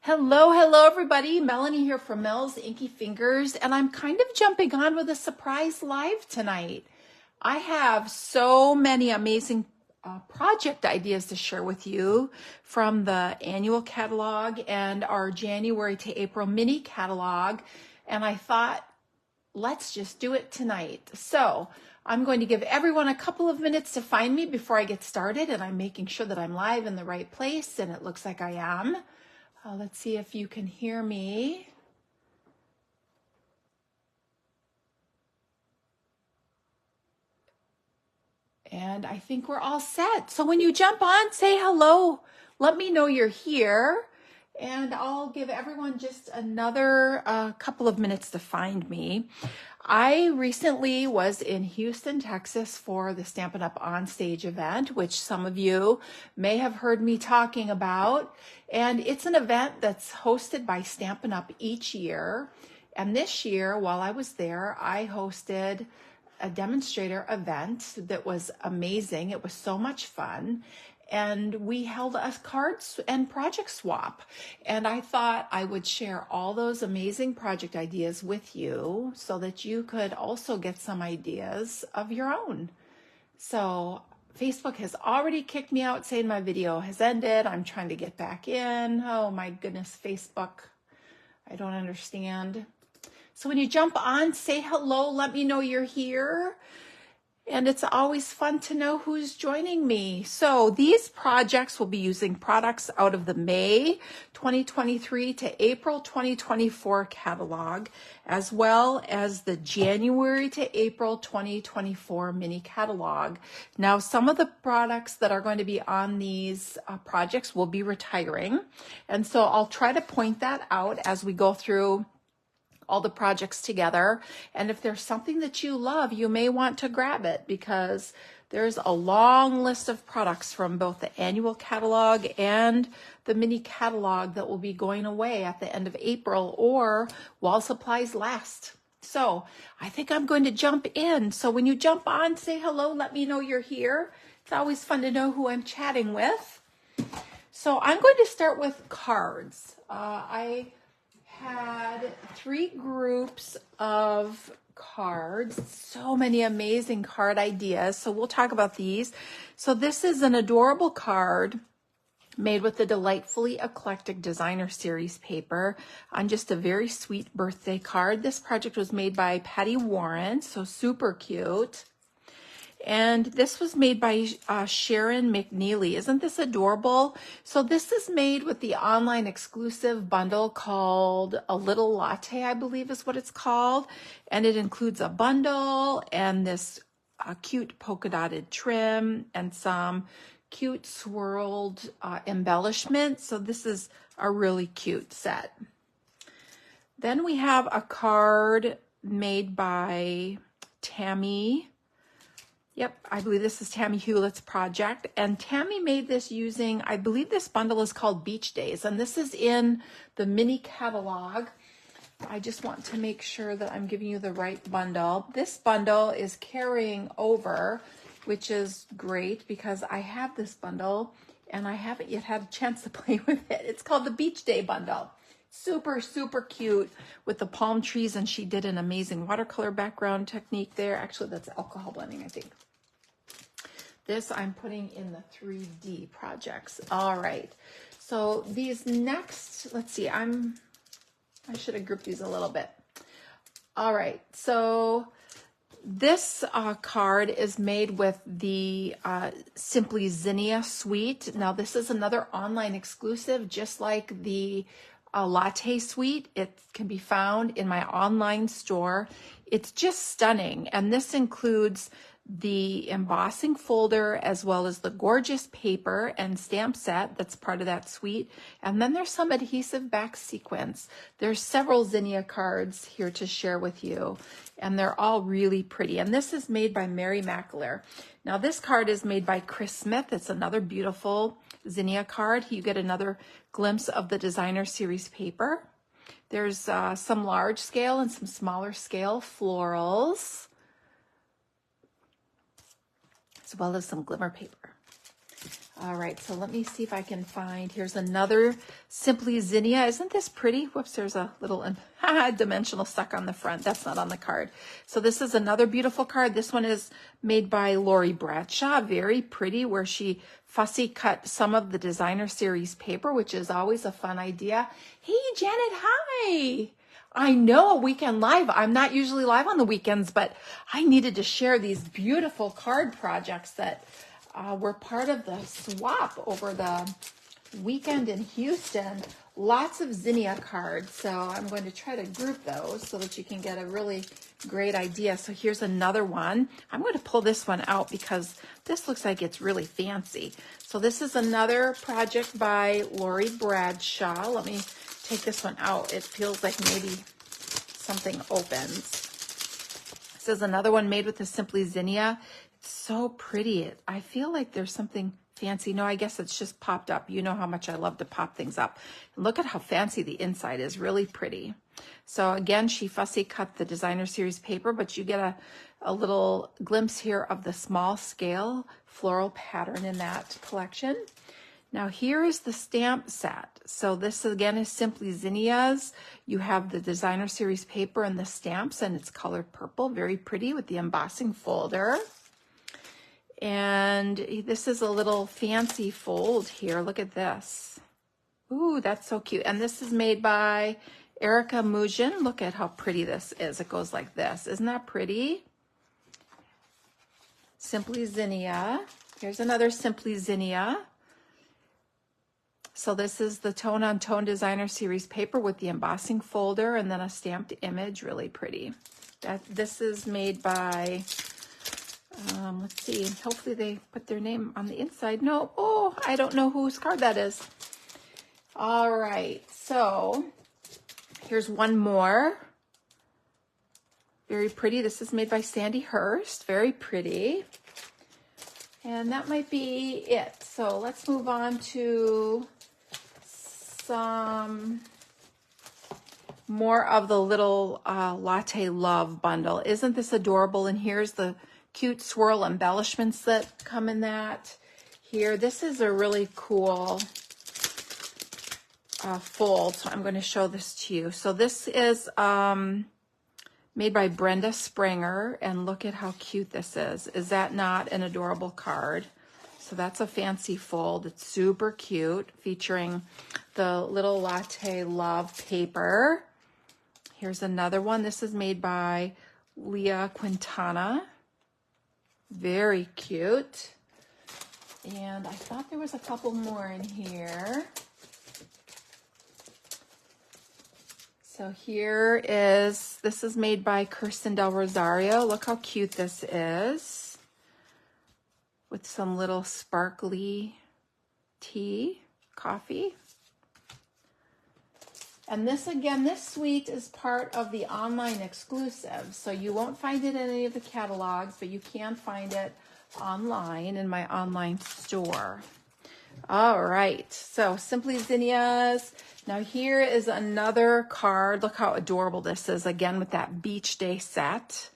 Hello everybody. Melanie here from Mels Inky Fingers, and I'm kind of jumping on with a surprise live tonight. I have so many amazing project ideas to share with you from the annual catalog and our January to April mini catalog, and I thought, let's just do it tonight. So I'm going to give everyone a couple of minutes to find me before I get started, and I'm making sure that I'm live in the right place, and it looks like I am. Let's see if you can hear me. And I think we're all set. So when you jump on, say hello. Let me know you're here. And I'll give everyone just another couple of minutes to find me. I recently was in Houston, Texas for the Stampin' Up! OnStage event, which some of you may have heard me talking about. And it's an event that's hosted by Stampin' Up! Each year. And this year, while I was there, I hosted a demonstrator event that was amazing. It was so much fun. And we held a cards and project swap. And I thought I would share all those amazing project ideas with you so that you could also get some ideas of your own. So Facebook has already kicked me out saying my video has ended. I'm trying to get back in. Oh my goodness, Facebook. I don't understand. So when you jump on, say hello. Let me know you're here. And it's always fun to know who's joining me. So these projects will be using products out of the May 2023 to April 2024 catalog, as well as the January to April 2024 mini catalog. Now, some of the products that are going to be on these projects will be retiring. And so I'll try to point that out as we go through all the projects together. And if there's something that you love, you may want to grab it because there's a long list of products from both the annual catalog and the mini catalog that will be going away at the end of April or while supplies last. So I think I'm going to jump in. So when you jump on, say hello, let me know you're here. It's always fun to know who I'm chatting with. So I'm going to start with cards. I had 3 groups of cards, so many amazing card ideas. So we'll talk about these. So this is an adorable card made with the Delightfully Eclectic Designer Series paper on just a very sweet birthday card. This project was made by Patty Warren, so super cute. And this was made by Sharon McNeely. Isn't this adorable? So this is made with the online exclusive bundle called A Little Latte, I believe is what it's called. And it includes a bundle and this cute polka dotted trim and some cute swirled embellishment. So this is a really cute set. Then we have a card made by Tammy. Yep, I believe this is Tammy Hewlett's project. And Tammy made this using, I believe this bundle is called Beach Days. And this is in the mini catalog. I just want to make sure that I'm giving you the right bundle. This bundle is carrying over, which is great because I have this bundle and I haven't yet had a chance to play with it. It's called the Beach Day bundle. Super, super cute with the palm trees, and she did an amazing watercolor background technique there. Actually, that's alcohol blending, I think. This I'm putting in the 3D projects. All right. So these next, let's see, I should have grouped these a little bit. All right. So this card is made with the Simply Zinnia Suite. Now, this is another online exclusive, just like the latte suite. It can be found in my online store. It's just stunning. And this includes the embossing folder as well as the gorgeous paper and stamp set that's part of that suite. And then there's some adhesive back sequins. There's several Zinnia cards here to share with you, and they're all really pretty. And this is made by Mary Mackler. Now this card is made by Chris Smith. It's another beautiful Zinnia card. You get another glimpse of the designer series paper. There's some large scale and some smaller scale florals, as well as some glimmer paper. All right, so let me see if I can find, here's another Simply Zinnia. Isn't this pretty? Whoops, there's a little dimensional stuck on the front. That's not on the card. So this is another beautiful card. This one is made by Lori Bradshaw. Very pretty, where she fussy cut some of the designer series paper, which is always a fun idea. Hey, Janet, hi. I know, a weekend live. I'm not usually live on the weekends, but I needed to share these beautiful card projects that were part of the swap over the weekend in Houston. Lots of zinnia cards, so I'm going to try to group those so that you can get a really great idea. So here's another one. I'm going to pull this one out because this looks like it's really fancy. So this is another project by Lori Bradshaw. Let me take this one out. It feels like maybe something opens. This is another one made with the Simply Zinnia. It's so pretty. I feel like there's something fancy. No, I guess it's just popped up. You know how much I love to pop things up. And look at how fancy the inside is. Really pretty. So again, she fussy cut the designer series paper, but you get a little glimpse here of the small scale floral pattern in that collection. Now here is the stamp set. So this again is Simply Zinnia's. You have the designer series paper and the stamps, and it's colored purple. Very pretty with the embossing folder. And this is a little fancy fold here. Look at this. Ooh, that's so cute. And this is made by Erica Mujin. Look at how pretty this is. It goes like this. Isn't that pretty? Simply Zinnia. Here's another Simply Zinnia. So this is the Tone on Tone Designer Series paper with the embossing folder and then a stamped image. Really pretty. This is made by, let's see, hopefully they put their name on the inside. No, oh, I don't know whose card that is. All right, so here's one more. Very pretty. This is made by Sandy Hurst. Very pretty. And that might be it. So let's move on to some more of the little Latte Love bundle. Isn't this adorable? And here's the cute swirl embellishments that come in that. Here, this is a really cool fold. So I'm going to show this to you. So this is made by Brenda Springer, and look at how cute this is. Is that not an adorable card? So that's a fancy fold. It's super cute, featuring the little Latte Love paper. Here's another one. This is made by Leah Quintana. Very cute. And I thought there was a couple more in here. So here is, this is made by Kirsten Del Rosario. Look how cute this is. With some little sparkly tea, coffee. And this, again, this suite is part of the online exclusive. So you won't find it in any of the catalogs, but you can find it online in my online store. All right, so Simply Zinnia's. Now here is another card. Look how adorable this is, again, with that beach day set.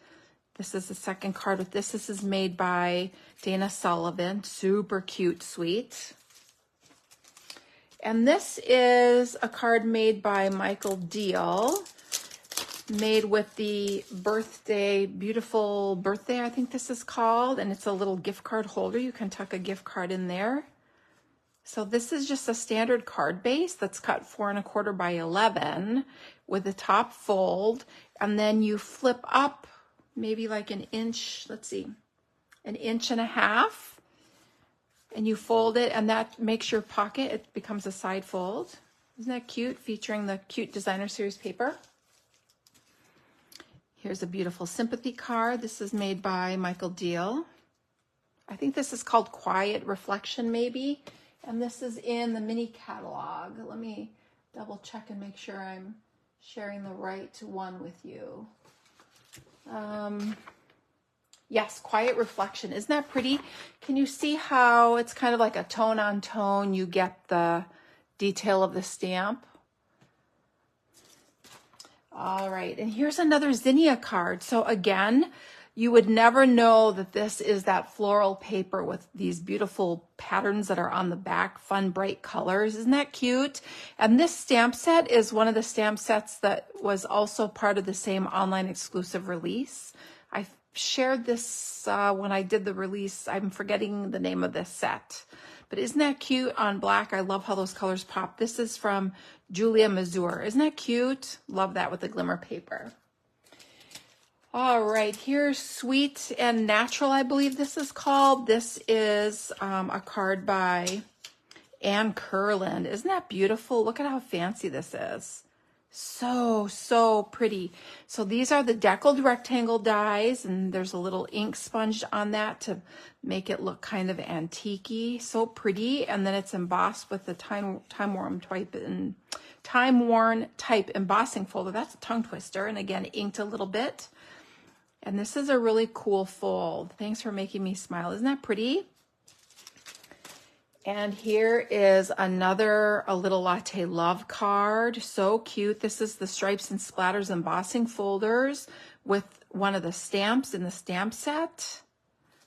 This is the second card with this. This is made by Dana Sullivan. Super cute, sweet. And this is a card made by Michael Deal, made with the birthday, beautiful birthday, I think this is called. And it's a little gift card holder. You can tuck a gift card in there. So this is just a standard card base that's cut 4 1/4 by 11 with the top fold. And then you flip up maybe like an inch, let's see, 1.5 inches. And you fold it, and that makes your pocket, it becomes a side fold. Isn't that cute? Featuring the cute designer series paper. Here's a beautiful sympathy card. This is made by Michael Deal. I think this is called Quiet Reflection, maybe. And this is in the mini catalog. Let me double check and make sure I'm sharing the right one with you. Yes, Quiet Reflection. Isn't that pretty? Can you see how it's kind of like a tone on tone? You get the detail of the stamp. All right, and here's another zinnia card. So again, You would never know that this is that floral paper with these beautiful patterns that are on the back, fun, bright colors. Isn't that cute? And this stamp set is one of the stamp sets that was also part of the same online exclusive release. I shared this when I did the release. I'm forgetting the name of this set. But isn't that cute on black? I love how those colors pop. This is from Julia Mazur. Isn't that cute? Love that with the glimmer paper. All right, here's Sweet and Natural, I believe this is called. This is a card by Anne Curland. Isn't that beautiful? Look at how fancy this is. So pretty. So these are the deckled rectangle dies, and there's a little ink sponge on that to make it look kind of antique-y. So pretty. And then it's embossed with the time-worn type embossing folder. That's a tongue twister. And again, inked a little bit. And this is a really cool fold. Thanks for making me smile. Isn't that pretty? And here is another A Little Latte Love card. So cute. This is the Stripes and Splatters embossing folders with one of the stamps in the stamp set.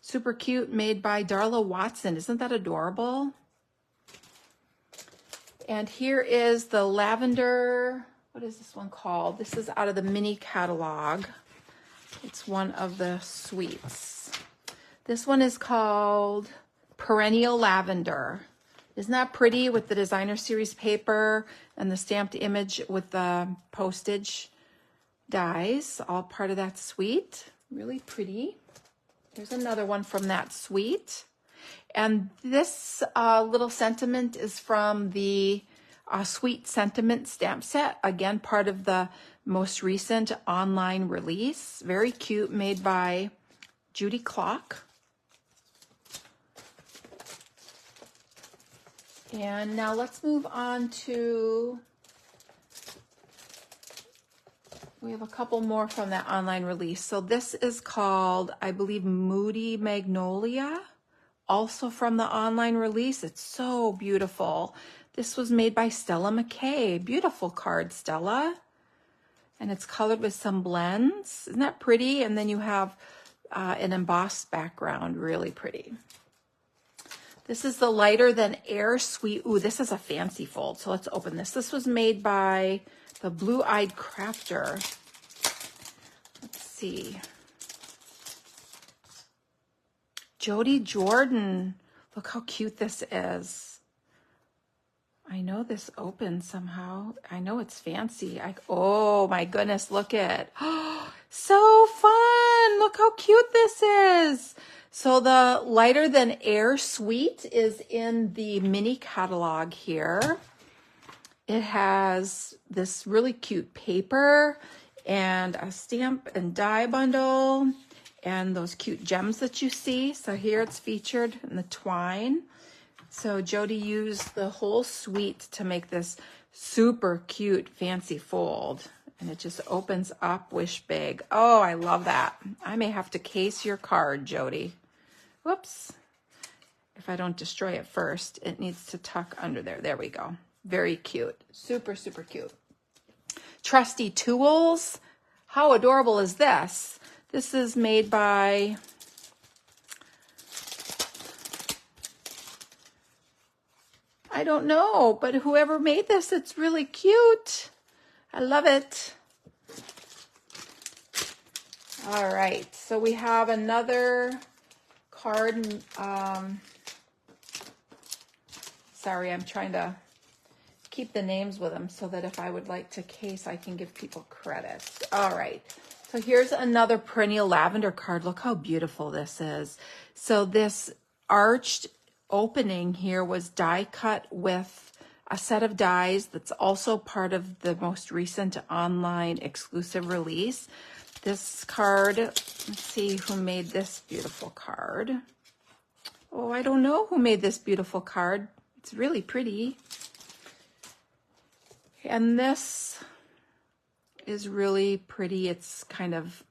Super cute, made by Darla Watson. Isn't that adorable? And here is the lavender, what is this one called? This is out of the mini catalog. It's one of the sweets. This one is called Perennial Lavender. Isn't that pretty with the designer series paper and the stamped image with the postage dies, all part of that suite. Really pretty. There's another one from that suite. And this little sentiment is from the Sweet Sentiment stamp set. Again, part of the most recent online release. Very cute, made by Judy Clock. And now let's move on to, we have a couple more from that online release. So this is called, I believe, Moody Magnolia, also from the online release. It's so beautiful. This was made by Stella McKay. Beautiful card, Stella. And it's colored with some blends. Isn't that pretty? And then you have an embossed background. Really pretty. This is the Lighter Than Air Sweet. Ooh, this is a fancy fold. So let's open this. This was made by the Blue Eyed Crafter. Let's see. Jody Jordan. Look how cute this is. I know this opens somehow. I know it's fancy. Oh my goodness, look at. Oh, so fun. Look how cute this is. So the Lighter Than Air Suite is in the mini catalog here. It has this really cute paper and a stamp and die bundle and those cute gems that you see. So here it's featured in the twine. So Jody used the whole suite to make this super cute fancy fold. And it just opens up, wish big. Oh, I love that. I may have to case your card, Jody. Whoops. If I don't destroy it first, it needs to tuck under there. There we go. Very cute. Super, super cute. Trusty Tools. How adorable is this? This is made by... I don't know, but whoever made this, it's really cute. I love it. All right, so we have another card. Sorry, I'm trying to keep the names with them so that if I would like to case, I can give people credit. All right, so here's another Perennial Lavender card. Look how beautiful this is. So this arched opening here was die cut with a set of dies that's also part of the most recent online exclusive release. This card, let's see who made this beautiful card. Oh, I don't know who made this beautiful card. It's really pretty. And this is really pretty. It's kind of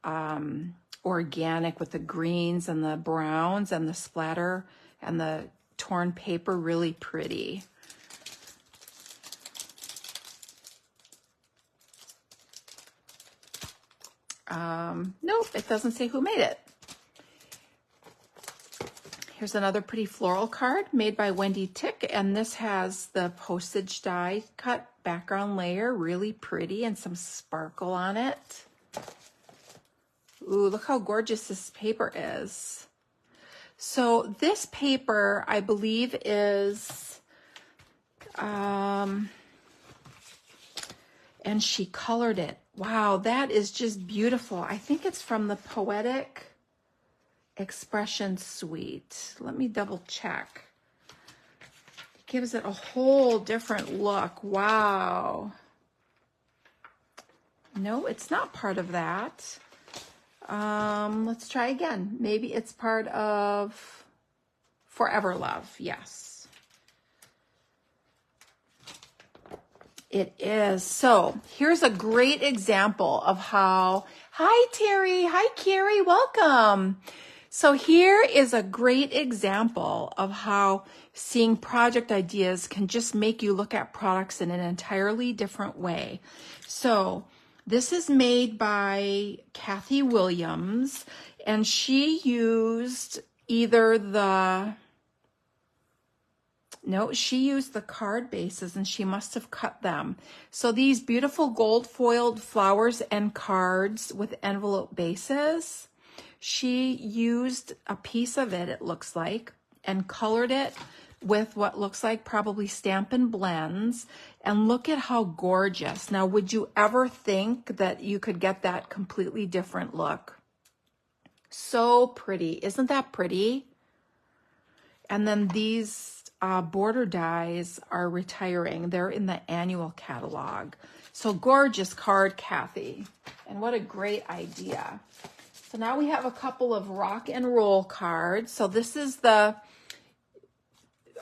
organic with the greens and the browns and the splatter and the torn paper, really pretty. Nope, it doesn't say who made it. Here's another pretty floral card made by Wendy Tick, and this has the postage die cut background layer, really pretty, and some sparkle on it. Ooh, look how gorgeous this paper is. So this paper, I believe, is, and she colored it. Wow, that is just beautiful. I think it's from the Poetic Expression Suite. Let me double check. It gives it a whole different look. Wow. No, it's not part of that. Let's try again. Maybe it's part of Forever Love. Yes. It is. So here's a great example of how, hi Terry, hi Carrie, welcome. So here is a great example of how seeing project ideas can just make you look at products in an entirely different way. So this is made by Kathy Williams, and she used either the, no, she used the card bases, and she must have cut them. So these beautiful gold foiled flowers and cards with envelope bases, she used a piece of it, it looks like, and colored it with what looks like probably Stampin' Blends. And look at how gorgeous. Now, would you ever think that you could get that completely different look? So pretty. Isn't that pretty? And then these border dies are retiring. They're in the annual catalog. So gorgeous card, Kathy. And what a great idea. So now we have a couple of rock and roll cards. So this is the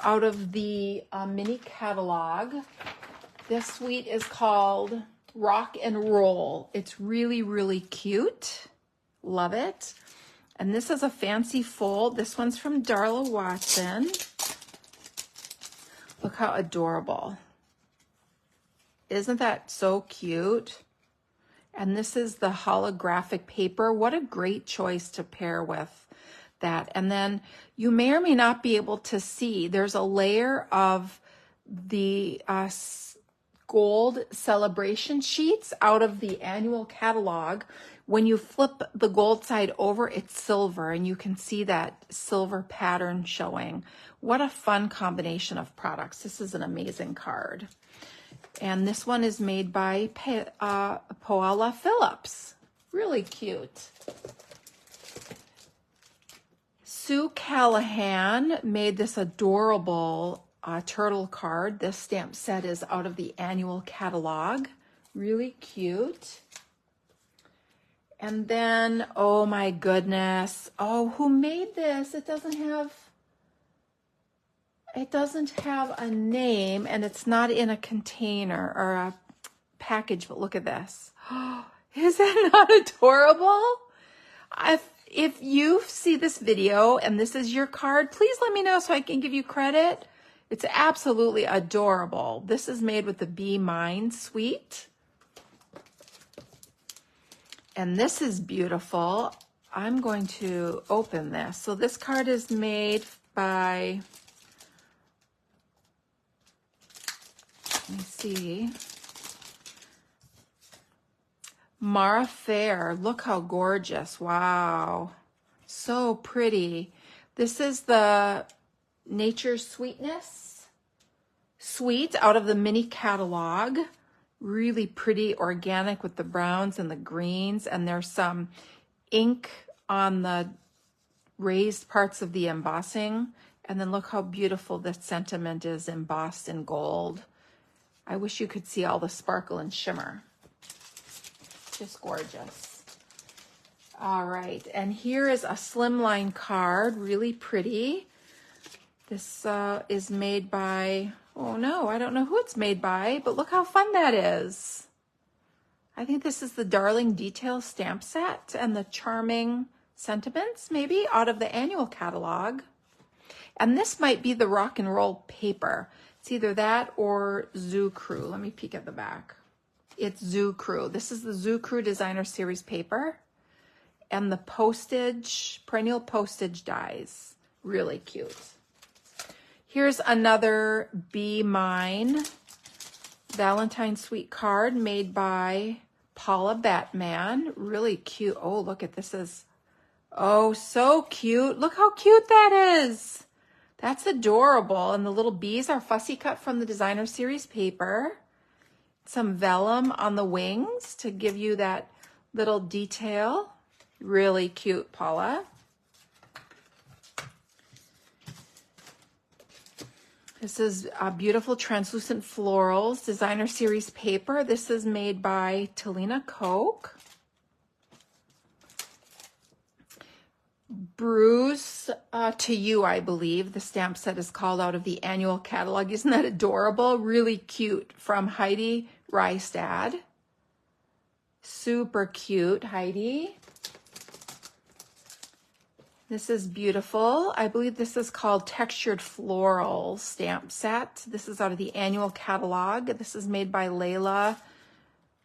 out of the mini catalog. This suite is called Rock and Roll. It's really, really cute. Love it. And this is a fancy fold. This one's from Darla Watson. Look how adorable. Isn't that so cute? And this is the holographic paper. What a great choice to pair with that. And then you may or may not be able to see, there's a layer of the gold celebration sheets out of the annual catalog. When you flip the gold side over, it's silver, and you can see that silver pattern showing. What a fun combination of products. This is an amazing card. And this one is made by Paola Phillips. Really cute. Sue Callahan made this adorable turtle card. This stamp set is out of the annual catalog. Really cute. And then, oh my goodness. Oh, who made this? It doesn't have a name, and it's not in a container or a package, but look at this. Is that not adorable? If you see this video and this is your card, please let me know so I can give you credit. It's absolutely adorable. This is made with the Be Mine suite. And this is beautiful. I'm going to open this. So this card is made by, let me see, Mara Fair. Look how gorgeous. Wow. So pretty. This is the Nature's Sweetness suite out of the mini catalog. Really pretty, organic with the browns and the greens. And there's some ink on the raised parts of the embossing. And then look how beautiful this sentiment is embossed in gold. I wish you could see all the sparkle and shimmer. Just gorgeous. All right, and here is a slimline card, really pretty. This is made by, oh no, I don't know who it's made by, but look how fun that is. I think this is the Darling Detail stamp set and the Charming Sentiments, maybe, out of the annual catalog. And this might be the rock and roll paper. It's either that or Zoo Crew. Let me peek at the back. It's Zoo Crew. This is the Zoo Crew Designer Series paper and the postage, perennial postage dies. Really cute. Here's another Be Mine Valentine Sweet card made by Paula Batman. Really cute. Oh, look at this. Is oh, so cute. Look how cute that is. That's adorable. And the little bees are fussy cut from the designer series paper. Some vellum on the wings to give you that little detail. Really cute, Paula. This is a beautiful translucent florals designer series paper. This is made by Talina Koch. Bruce to You, I believe. The stamp set is called out of the annual catalog. Isn't that adorable? Really cute from Heidi Rystad. Super cute, Heidi. This is beautiful. I believe this is called Textured Floral Stamp Set. This is out of the annual catalog. This is made by Layla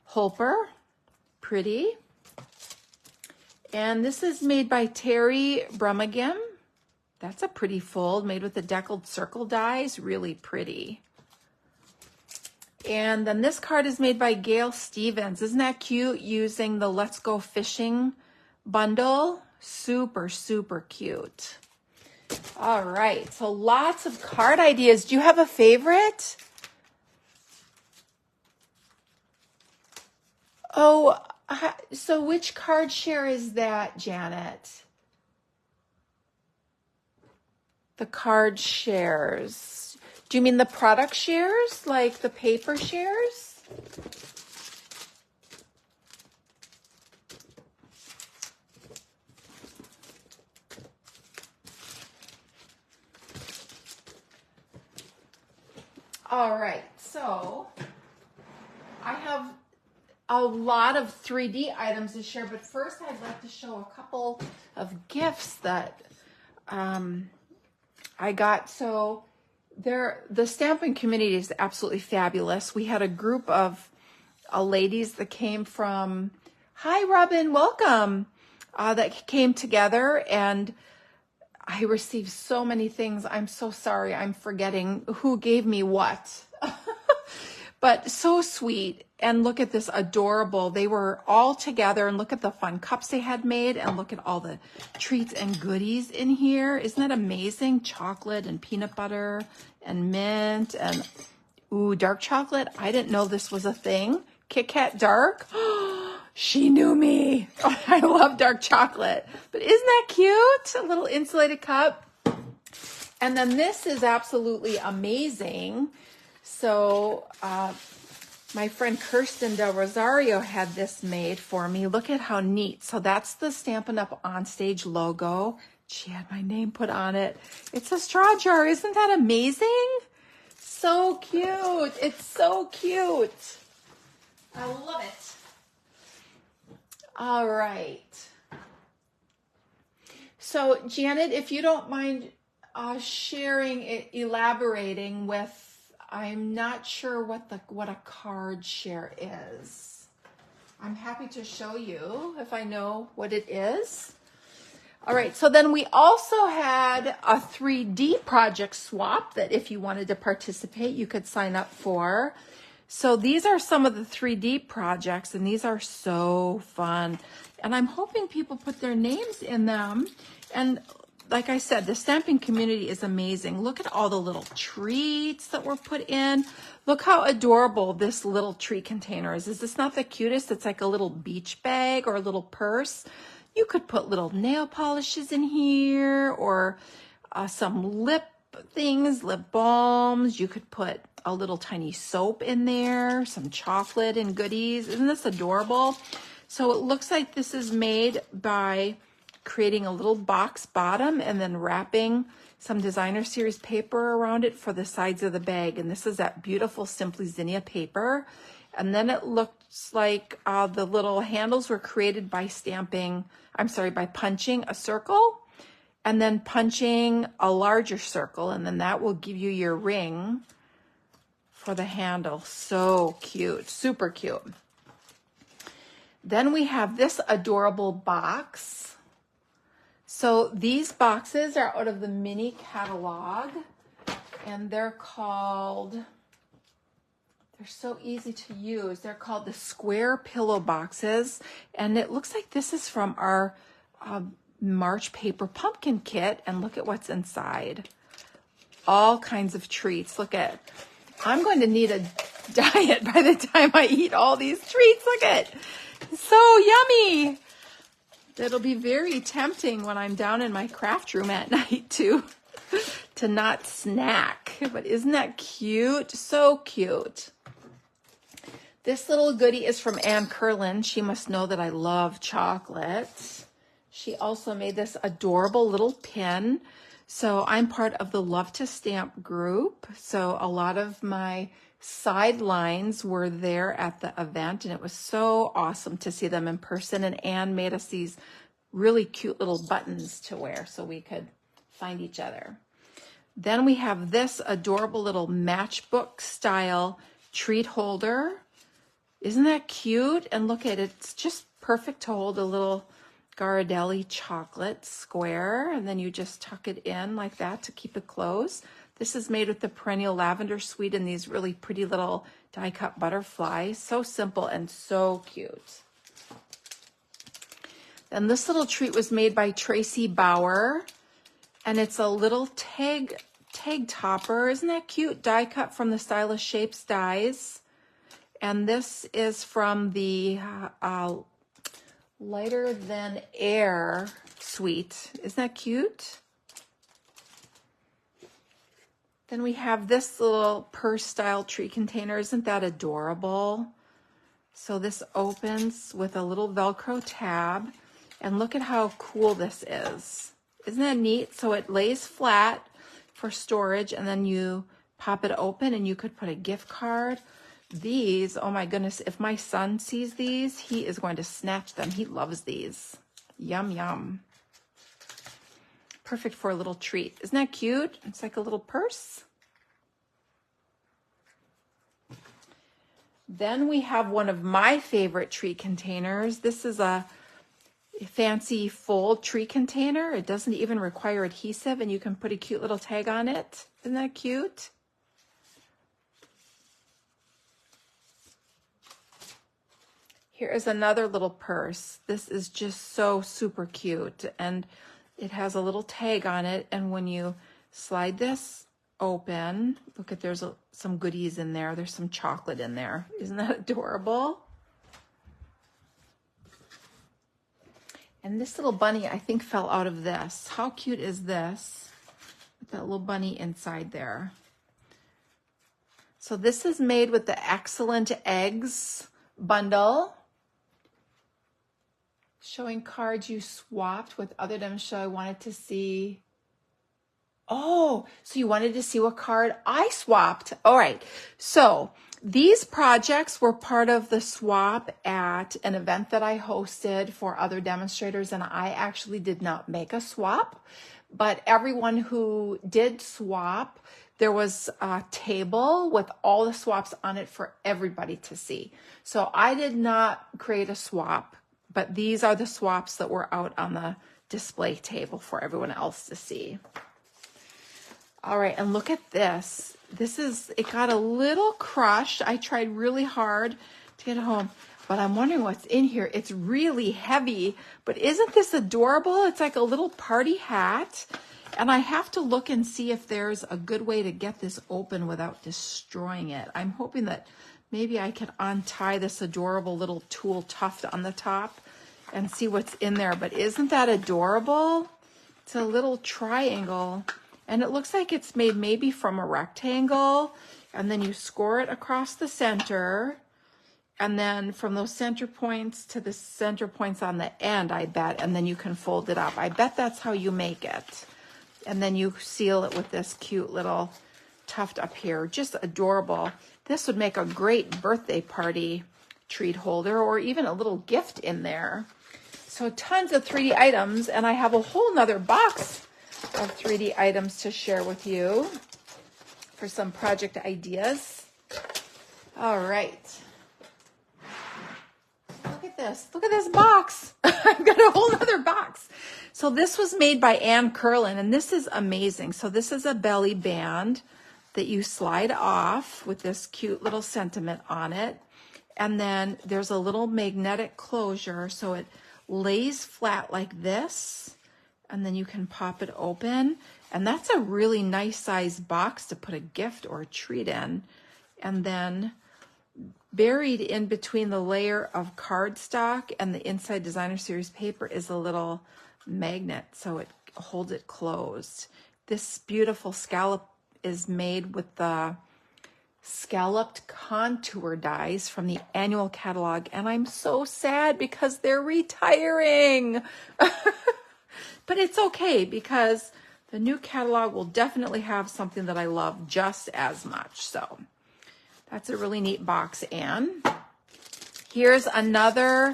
Holper. Pretty. And this is made by Terry Brummagem. That's a pretty fold made with the deckled circle dies. Really pretty. And then this card is made by Gail Stevens. Isn't that cute? Using the Let's Go Fishing bundle. Super, super cute. All right, so lots of card ideas. Do you have a favorite? Oh, so which card share is that, Janet? The card shares. Do you mean the product shares, like the paper shares? All right, so I have a lot of 3D items to share, but first I'd like to show a couple of gifts that I got. So the stamping community is absolutely fabulous. We had a group of ladies that came from, hi Robin, welcome, that came together, and I received so many things. I'm so sorry. I'm forgetting who gave me what. But so sweet. And look at this adorable. They were all together, and look at the fun cups they had made, and look at all the treats and goodies in here. Isn't that amazing? Chocolate and peanut butter and mint and ooh, dark chocolate. I didn't know this was a thing. Kit Kat Dark. She knew me. I love dark chocolate. But isn't that cute? A little insulated cup. And then this is absolutely amazing. So my friend Kirsten Del Rosario had this made for me. Look at how neat. So that's the Stampin' Up! OnStage logo. She had my name put on it. It's a straw jar. Isn't that amazing? So cute. It's so cute. I love it. All right. So Janet, if you don't mind sharing, elaborating with, I'm not sure what a card share is. I'm happy to show you if I know what it is. All right, so then we also had a 3D project swap that if you wanted to participate, you could sign up for. So these are some of the 3D projects, and these are so fun. And I'm hoping people put their names in them. And like I said, the stamping community is amazing. Look at all the little treats that were put in. Look how adorable this little treat container is. Is this not the cutest? It's like a little beach bag or a little purse. You could put little nail polishes in here, or some lip things, lip balms. You could put a little tiny soap in there, some chocolate and goodies. Isn't this adorable? So it looks like this is made by creating a little box bottom and then wrapping some designer series paper around it for the sides of the bag. And this is that beautiful Simply Zinnia paper. And then it looks like the little handles were created by by punching a circle and then punching a larger circle. And then that will give you your ring for the handle. So cute, super cute. Then we have this adorable box. So these boxes are out of the mini catalog, and they're so easy to use. They're called the square pillow boxes, and it looks like this is from our March paper pumpkin kit, and look at what's inside. All kinds of treats. I'm going to need a diet by the time I eat all these treats. Look at it. So yummy. It'll be very tempting when I'm down in my craft room at night to not snack. But isn't that cute? So cute. This little goodie is from Ann Curlin. She must know that I love chocolate. She also made this adorable little pin. So I'm part of the Love to Stamp group. So a lot of my sidelines were there at the event, and it was so awesome to see them in person. And Anne made us these really cute little buttons to wear so we could find each other. Then we have this adorable little matchbook style treat holder. Isn't that cute? And look at it, it's just perfect to hold a little Ghirardelli chocolate square, and then you just tuck it in like that to keep it closed. This is made with the perennial lavender sweet and these really pretty little die cut butterflies. So simple and so cute. Then this little treat was made by Tracy Bauer, and it's a little tag topper. Isn't that cute? Die cut from the Stylish Shapes dies. And this is from the Lighter Than Air suite. Isn't that cute? Then we have this little purse style tree container. Isn't that adorable? So this opens with a little Velcro tab, and look at how cool this is. Isn't that neat? So it lays flat for storage, and then you pop it open and you could put a gift card. These, oh my goodness, if my son sees these, he is going to snatch them. He loves these. Yum, yum. Perfect for a little treat. Isn't that cute? It's like a little purse. Then we have one of my favorite treat containers. This is a fancy fold treat container. It doesn't even require adhesive, and you can put a cute little tag on it. Isn't that cute? Here is another little purse. This is just so super cute, and it has a little tag on it, and when you slide this open, look at, there's some goodies in there. There's some chocolate in there. Isn't that adorable? And this little bunny, I think, fell out of this. How cute is this? With that little bunny inside there. So this is made with the Excellent Eggs bundle, showing cards you swapped with other items. So I wanted to see. Oh, so you wanted to see what card I swapped. All right. So these projects were part of the swap at an event that I hosted for other demonstrators, and I actually did not make a swap, but everyone who did swap, there was a table with all the swaps on it for everybody to see. So I did not create a swap, but these are the swaps that were out on the display table for everyone else to see. All right, and look at this. It got a little crushed. I tried really hard to get it home, but I'm wondering what's in here. It's really heavy, but isn't this adorable? It's like a little party hat, and I have to look and see if there's a good way to get this open without destroying it. I'm hoping that maybe I can untie this adorable little tulle tuft on the top and see what's in there, but isn't that adorable? It's a little triangle. And it looks like it's made maybe from a rectangle, and then you score it across the center, and then from those center points to the center points on the end, I bet, and then you can fold it up. I bet that's how you make it. And then you seal it with this cute little tuft up here. Just adorable. This would make a great birthday party treat holder, or even a little gift in there. So tons of 3D items, and I have a whole nother box of 3D items to share with you for some project ideas. All right. Look at at this. Look at this box. I've got a whole other box. So this was made by Ann Curlin, and this is amazing. So this is a belly band that you slide off with this cute little sentiment on it. And then there's a little magnetic closure, so it lays flat like this, and then you can pop it open. And that's a really nice size box to put a gift or a treat in. And then buried in between the layer of cardstock and the inside Designer Series paper is a little magnet, so it holds it closed. This beautiful scallop is made with the scalloped contour dies from the annual catalog, and I'm so sad because they're retiring. But it's okay because the new catalog will definitely have something that I love just as much. So that's a really neat box, Anne. Here's another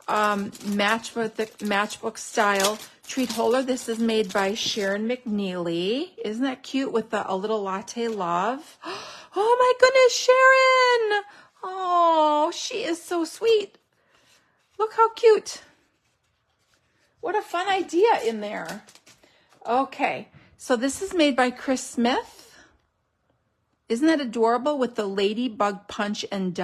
matchbook style treat holder. This is made by Sharon McNeely. Isn't that cute with a little latte love? Oh my goodness, Sharon. Oh, she is so sweet. Look how cute. What a fun idea in there. Okay, so this is made by Chris Smith. Isn't that adorable with the ladybug punch and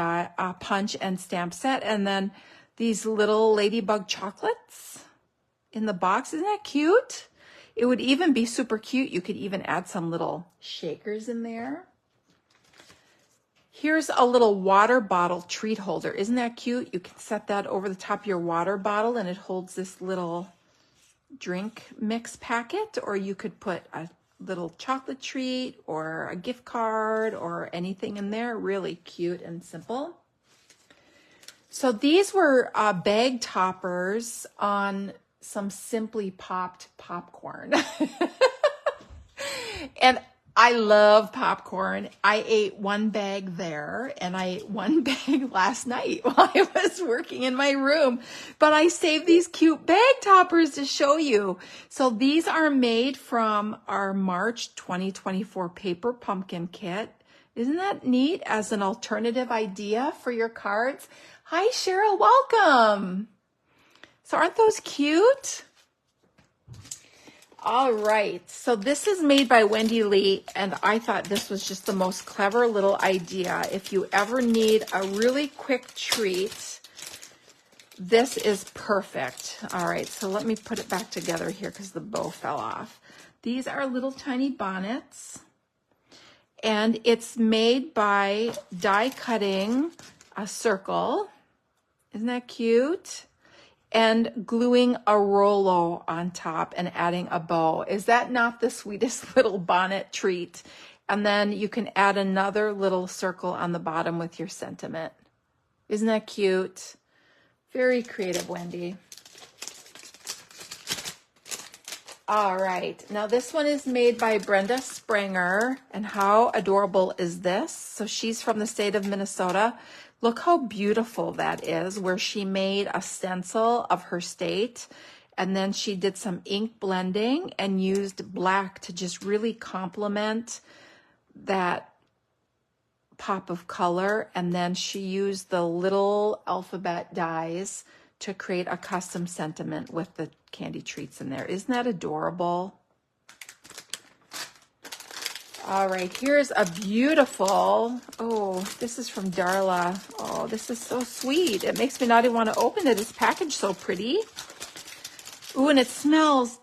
stamp set, and then these little ladybug chocolates in the box? Isn't that cute? It would even be super cute. You could even add some little shakers in there. Here's a little water bottle treat holder. Isn't that cute? You can set that over the top of your water bottle, and it holds this little drink mix packet, or you could put a little chocolate treat or a gift card or anything in there. Really cute and simple. So these were bag toppers on some Simply Popped popcorn. And I love popcorn. I ate one bag there, and I ate one bag last night while I was working in my room. But I saved these cute bag toppers to show you. So these are made from our March 2024 paper pumpkin kit. Isn't that neat as an alternative idea for your cards? Hi, Cheryl, welcome. So aren't those cute? All right, so this is made by Wendy Lee, and I thought this was just the most clever little idea. If you ever need a really quick treat, this is perfect. All right, so let me put it back together here because the bow fell off. These are little tiny bonnets, and it's made by die cutting a circle. Isn't that cute? And gluing a Rolo on top and adding a bow. Is that not the sweetest little bonnet treat? And then you can add another little circle on the bottom with your sentiment. Isn't that cute? Very creative, Wendy. All right, now this one is made by Brenda Springer, and how adorable is this? So she's from the state of Minnesota. Look how beautiful that is, where she made a stencil of her state, and then she did some ink blending and used black to just really complement that pop of color. And then she used the little alphabet dies to create a custom sentiment with the candy treats in there. Isn't that adorable? All right, here's a beautiful, oh, this is from Darla. Oh, this is so sweet. It makes me not even want to open it. It's packaged so pretty. Ooh, and it smells,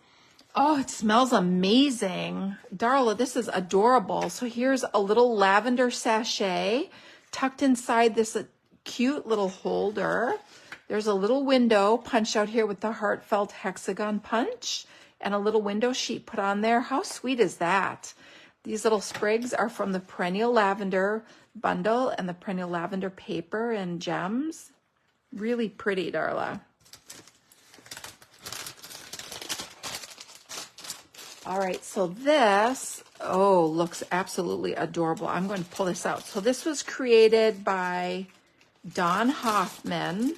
oh, it smells amazing. Darla, this is adorable. So here's a little lavender sachet tucked inside this cute little holder. There's a little window punched out here with the heartfelt hexagon punch and a little window sheet put on there. How sweet is that? These little sprigs are from the Perennial Lavender bundle and the Perennial Lavender paper and gems. Really pretty, Darla. All right, so this, oh, looks absolutely adorable. I'm going to pull this out. So this was created by Dawn Hoffman.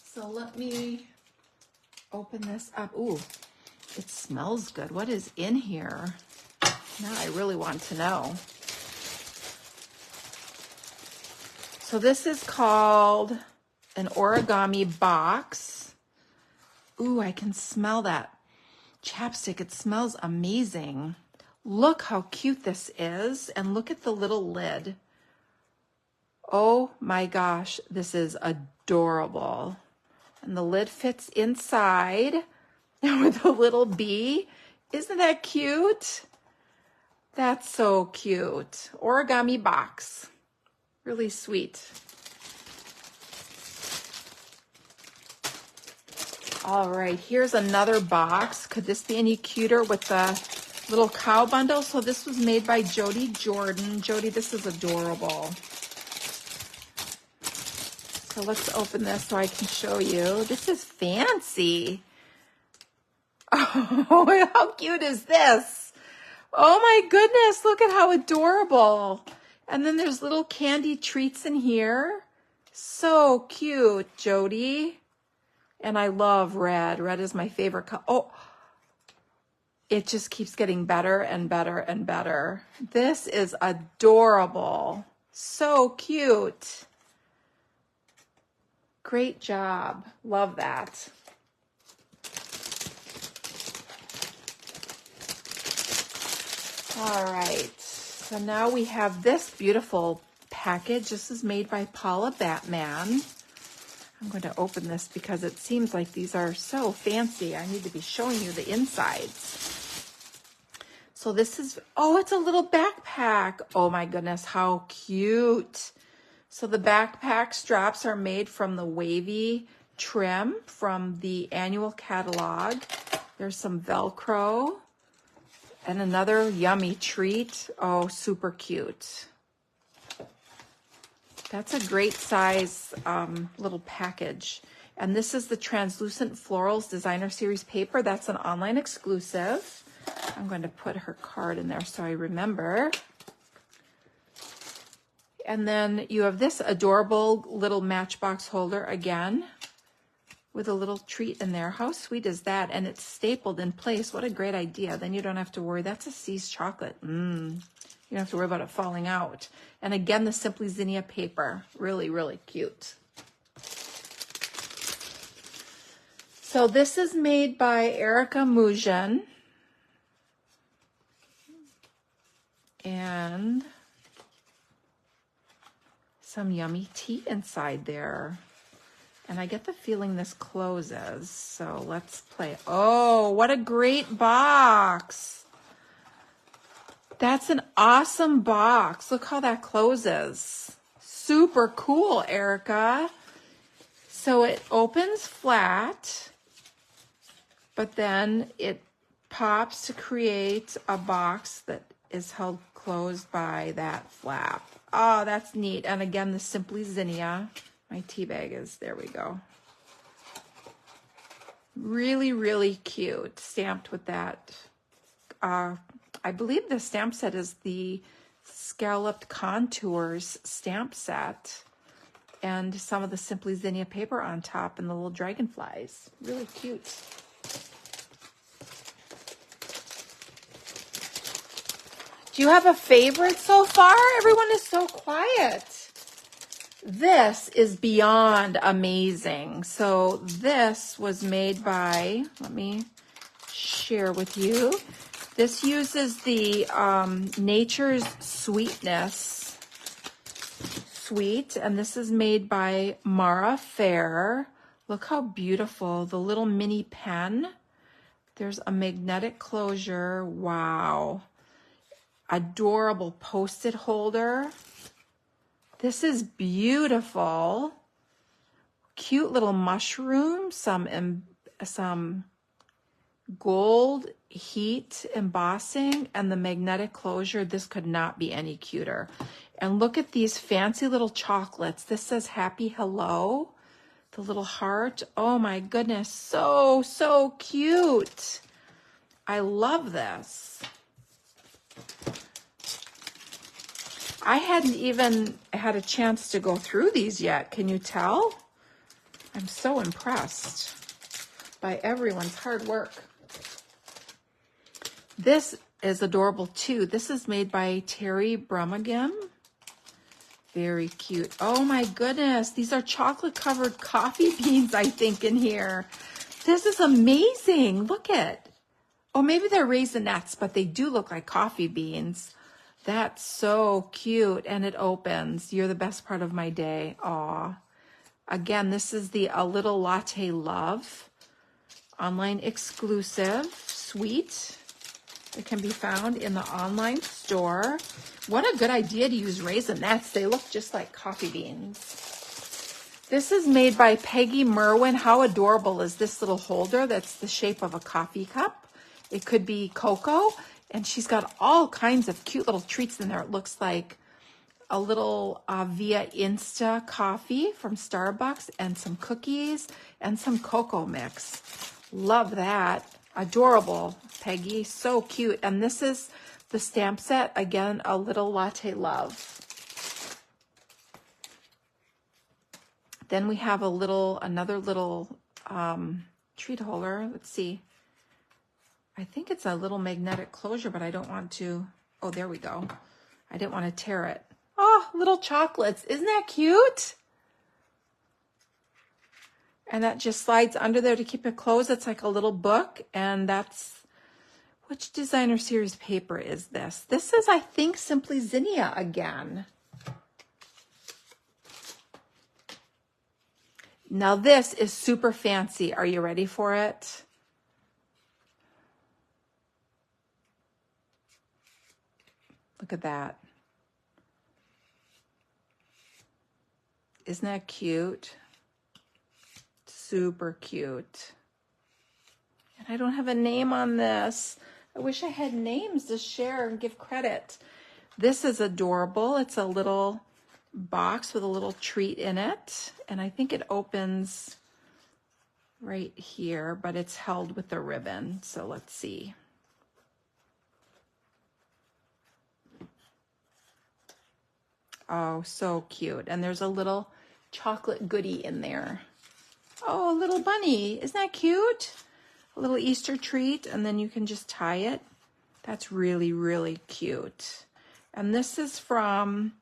So let me open this up. Ooh, it smells good. What is in here? Now I really want to know. So this is called an origami box. Ooh, I can smell that chapstick. It smells amazing. Look how cute this is, and look at the little lid. Oh my gosh, this is adorable. And the lid fits inside with a little bee. Isn't that cute? That's so cute. Origami box. Really sweet. All right, here's another box. Could this be any cuter with the little cow bundle? So this was made by Jody Jordan. Jody, this is adorable. So let's open this so I can show you. This is fancy. Oh, how cute is this? Oh my goodness, look at how adorable. And then there's little candy treats in here. So cute, Jody. And I love red. Red is my favorite color. Oh, it just keeps getting better and better and better. This is adorable. So cute. Great job. Love that. All right. So now we have this beautiful package. This is made by Paula Batman. I'm going to open this because it seems like these are so fancy. I need to be showing you the insides. So this is, oh, it's a little backpack. Oh my goodness, how cute. So the backpack straps are made from the wavy trim from the annual catalog. There's some Velcro and another yummy treat. Oh, super cute. That's a great size little package. And this is the Translucent Florals Designer Series paper. That's an online exclusive. I'm going to put her card in there so I remember. And then you have this adorable little matchbox holder again with a little treat in there. How sweet is that? And it's stapled in place. What a great idea. Then you don't have to worry. That's a See's chocolate. You don't have to worry about it falling out. And again, the Simply Zinnia paper. Really, really cute. So this is made by Erica Mujan. And some yummy tea inside there. And I get the feeling this closes. So let's play. Oh, what a great box. That's an awesome box. Look how that closes. Super cool, Erica. So it opens flat, but then it pops to create a box that is held closed by that flap. Oh, that's neat. And again, the Simply Zinnia. My tea bag is, there we go. Really, really cute. Stamped with that. I believe the stamp set is the Scalloped Contours stamp set. And some of the Simply Zinnia paper on top and the little dragonflies. Really cute. Do you have a favorite so far? Everyone is so quiet. This is beyond amazing. So this was made by, let me share with you. This uses the Nature's Sweetness Sweet, and this is made by Mara Fair. Look how beautiful, the little mini pen. There's a magnetic closure. Wow. Adorable Post-it holder. This is beautiful. Cute little mushroom, some gold heat embossing, and the magnetic closure. This could not be any cuter. And look at these fancy little chocolates. This says Happy Hello, the little heart. Oh my goodness, so, so cute. I love this. I hadn't even had a chance to go through these yet. Can you tell? I'm so impressed by everyone's hard work. This is adorable too. This is made by Terry Brummagem. Very cute. Oh my goodness. These are chocolate covered coffee beans, I think, in here. This is amazing. Look at. Oh, maybe they're Raisinets, but they do look like coffee beans. That's so cute. And it opens. You're the best part of my day. Aw. Again, this is the A Little Latte Love online exclusive suite. It can be found in the online store. What a good idea to use Raisinets. They look just like coffee beans. This is made by Peggy Merwin. How adorable is this little holder that's the shape of a coffee cup? It could be cocoa, and she's got all kinds of cute little treats in there. It looks like a little Via Insta coffee from Starbucks and some cookies and some cocoa mix. Love that. Adorable, Peggy. So cute. And this is the stamp set. Again, A Little Latte Love. Then we have another little treat holder. Let's see. I think it's a little magnetic closure, but I don't want to. Oh, there we go. I didn't want to tear it. Oh, little chocolates. Isn't that cute? And that just slides under there to keep it closed. It's like a little book. And that's, which designer series paper is this? This is, I think, Simply Zinnia again. Now this is super fancy. Are you ready for it? Look at that. Isn't that cute? Super cute. And I don't have a name on this. I wish I had names to share and give credit. This is adorable. It's a little box with a little treat in it. And I think it opens right here, but it's held with a ribbon. So let's see. Oh, so cute. And there's a little chocolate goodie in there. Oh, a little bunny. Isn't that cute? A little Easter treat, and then you can just tie it. That's really, really cute. And this is from,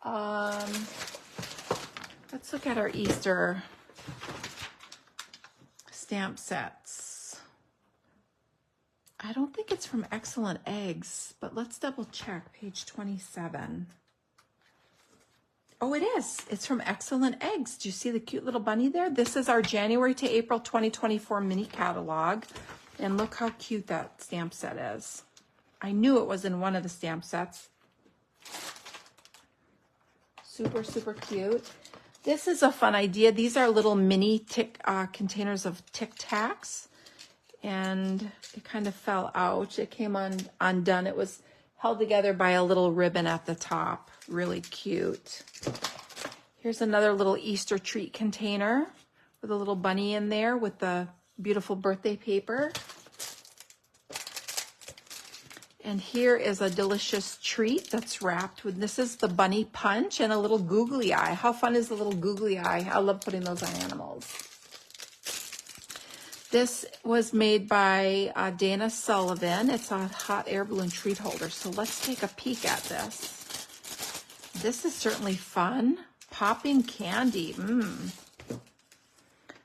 let's look at our Easter stamp sets. I don't think it's from Excellent Eggs, but let's double check. Page 27. Oh, it is. It's from Excellent Eggs. Do you see the cute little bunny there? This is our January to April 2024 mini catalog. And look how cute that stamp set is. I knew it was in one of the stamp sets. Super, super cute. This is a fun idea. These are little mini containers of Tic Tacs. And it kind of fell out. It came undone. It was held together by a little ribbon at the top. Really cute. Here's another little Easter treat container with a little bunny in there with the beautiful birthday paper. And here is a delicious treat that's wrapped with, this is the bunny punch and a little googly eye. How fun is the little googly eye? I love putting those on animals. This was made by Dana Sullivan. It's a hot air balloon treat holder. So let's take a peek at this. This is certainly fun. Popping candy.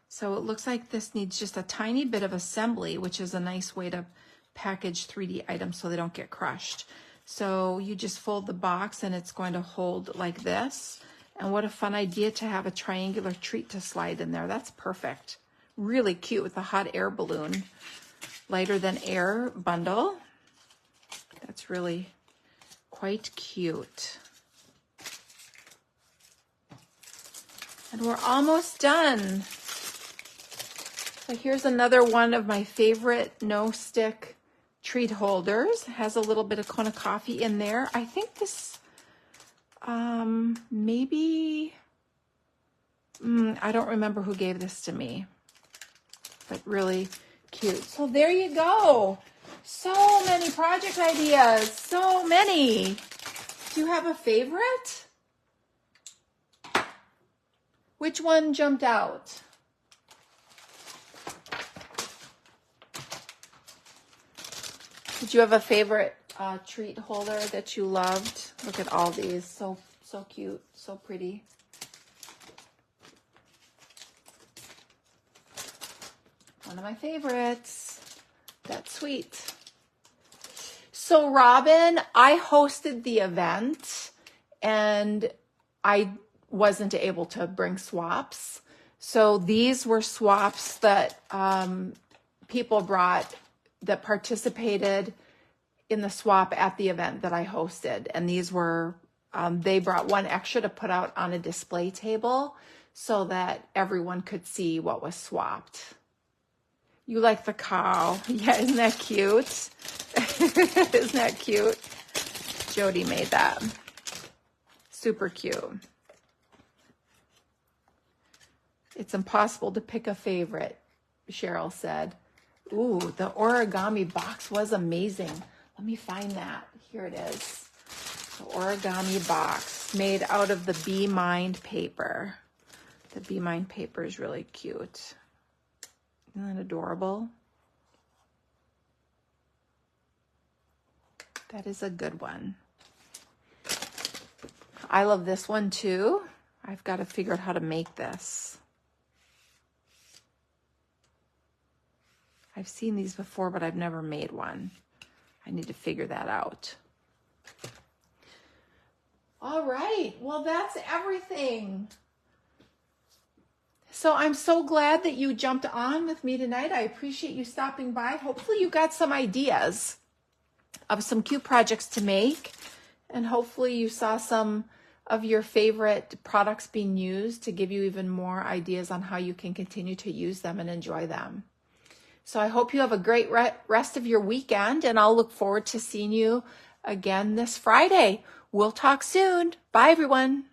So it looks like this needs just a tiny bit of assembly, which is a nice way to package 3D items so they don't get crushed. So you just fold the box and it's going to hold like this. And what a fun idea to have a triangular treat to slide in there. That's perfect. Really cute with the hot air balloon. Lighter than air bundle. That's really quite cute. And we're almost done. So here's another one of my favorite no-stick treat holders. It has a little bit of Kona coffee in there. I think this, maybe, I don't remember who gave this to me, but really cute. So there you go. So many project ideas, so many. Do you have a favorite? Which one jumped out? Did you have a favorite treat holder that you loved? Look at all these, so So cute, so pretty. One of my favorites. That's sweet. So Robin, I hosted the event and I wasn't able to bring swaps. So these were swaps that people brought that participated in the swap at the event that I hosted. And these were, they brought one extra to put out on a display table so that everyone could see what was swapped. You like the cow. Yeah, isn't that cute? Isn't that cute? Jody made that. Super cute. It's impossible to pick a favorite, Cheryl said. Ooh, the origami box was amazing. Let me find that. Here it is. The origami box made out of the Be Mind paper. The Be Mind paper is really cute. Isn't that adorable? That is a good one. I love this one too. I've got to figure out how to make this. I've seen these before, but I've never made one. I need to figure that out. All right, well, that's everything. So I'm so glad that you jumped on with me tonight. I appreciate you stopping by. Hopefully you got some ideas of some cute projects to make, and hopefully you saw some of your favorite products being used to give you even more ideas on how you can continue to use them and enjoy them. So I hope you have a great rest of your weekend, and I'll look forward to seeing you again this Friday. We'll talk soon. Bye, everyone.